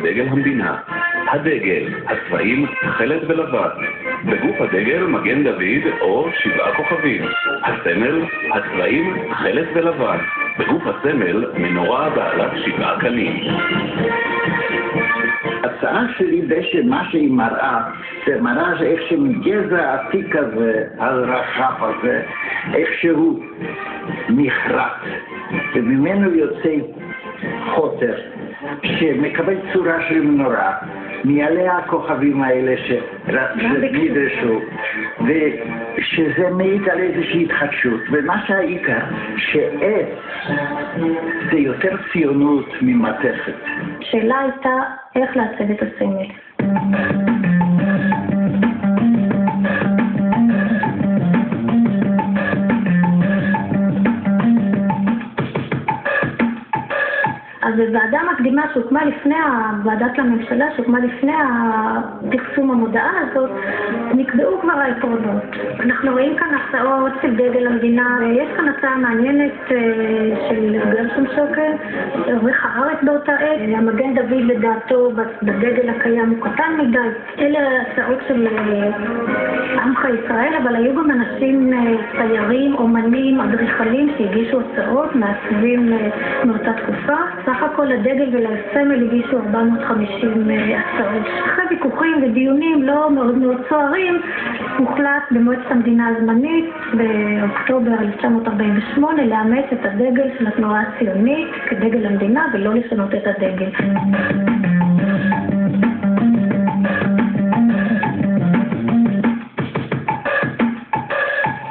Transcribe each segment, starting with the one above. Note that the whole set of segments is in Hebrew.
דגל המדינה. הדגל, הצבעים, תכלת ולבן. בגוף הדגל מגן דוד או 7 כוכבים. הסמל, הצבעים, תכלת ולבן. בגוף הסמל, מנורה בעלת 7 קנים. ההצעה שלי מה שהיא מראה, זה מראה איך שמגזע העתיק הזה, הרחב הזה, איך שהוא נחרט, וממנו יוצא חוטר, שמקבל צורה של מנורה, מעליה הכוכבים האלה שנדרשו, ושזה מעיד על איזושהי התחדשות. ומה שהעיקר, שעץ זה יותר ציונות ממתכת. השאלה הייתה איך לעצב את הסמל. אז בוועדה מקדימה שהוקמה לפני, ועדת לממשלה שהוקמה לפני פרסום המודעה הזאת, נקבעו כבר העקרונות. אנחנו רואים כאן הצעות של דגל המדינה, יש כאן הצעה מעניינת של גרשון שוקן, עורך הארץ באותה עת, המגן דוד לדעתו בדגל הקיים הוא קטן מדי. אלה הצעות של עמך ישראל, אבל היו גם אנשים ציירים, אומנים, אדריכלים שהגישו הצעות, מעצבים מאותה תקופה. סך הכל לדגל ולסמל הגישו 450 הצעות. אחרי ויכוחים ודיונים לא מאוד מאוד סוערים, הוחלט במועצת המדינה הזמנית באוקטובר 1948 לאמץ את הדגל של התנועה הציונית כדגל המדינה ולא לשנות את הדגל.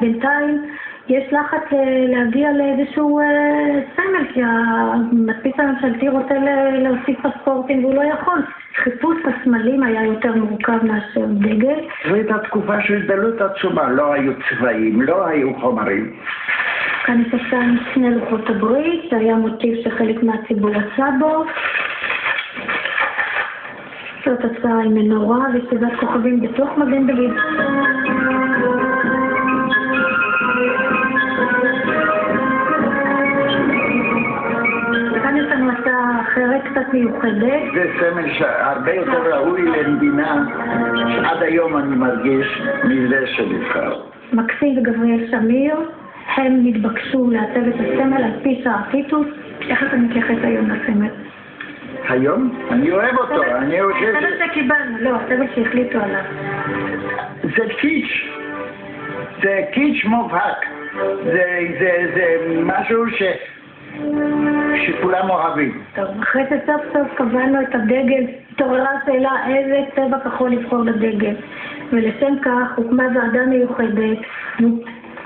בינתיים יש לחץ להגיע לאיזשהו סמל, כי המדפיס הממשלתי רוצה להוסיף פספורטים והוא לא יכול. חיפוש הסמלים היה יותר מורכב מאשר דגל. זו הייתה תקופה של דלות עצומה, לא היו צבעים, לא היו חומרים. כאן יש הצעה עם שני לוחות הברית, שהיה מוטיב שחלק מהציבור עשה בו. זאת הצעה עם מנורה וסביבת כוכבים בתוך מגן דוד. כאן יש לנו הצעה אחרת קצת מיוחדת. זה סמל שהרבה יותר ראוי למדינה, שעד היום אני מרגיש מזה שנבחר. מקסים וגבריאל שמיר, הם נתבקשו לעצב את הסמל על פי שער טיטוס. איך אתה מתייחס היום לסמל? היום? אני אוהב אותו, אני חושב הסמל שקיבלנו, לא, הסמל שהחליטו עליו. זה קיץ', זה קיץ' מובהק, זה משהו שכולם אוהבים. טוב, אחרי שסוף סוף קבענו את הדגל, התעוררה השאלה איזה צבע כחול לבחור לדגל. ולשם כך הוקמה ועדה מיוחדת,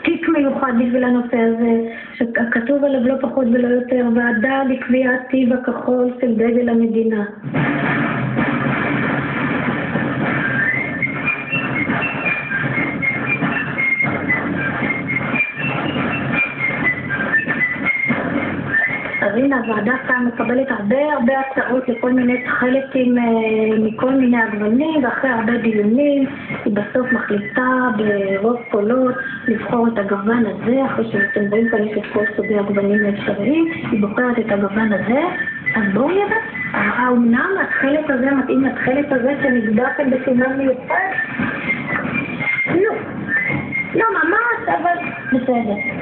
תיק מיוחד בשביל הנושא הזה, שכתוב עליו לא פחות ולא יותר, ועדה לקביעת צבע כחול של דגל המדינה. אז הנה הוועדה כאן מקבלת הרבה הצעות לכל מיני תכלתים מכל מיני הגוונים, ואחרי הרבה דיונים היא בסוף מחליטה ברוב קולות לבחור את הגוון הזה. אחרי שאתם רואים כאן יש את כל סוגי הגוונים האפשריים, היא בוחרת את הגוון הזה. אז בואו נראה, האומנם התכלת הזה מתאים לתכלת הזה שנגדע כאן בסימן מיוחד? לא ממש, אבל בסדר.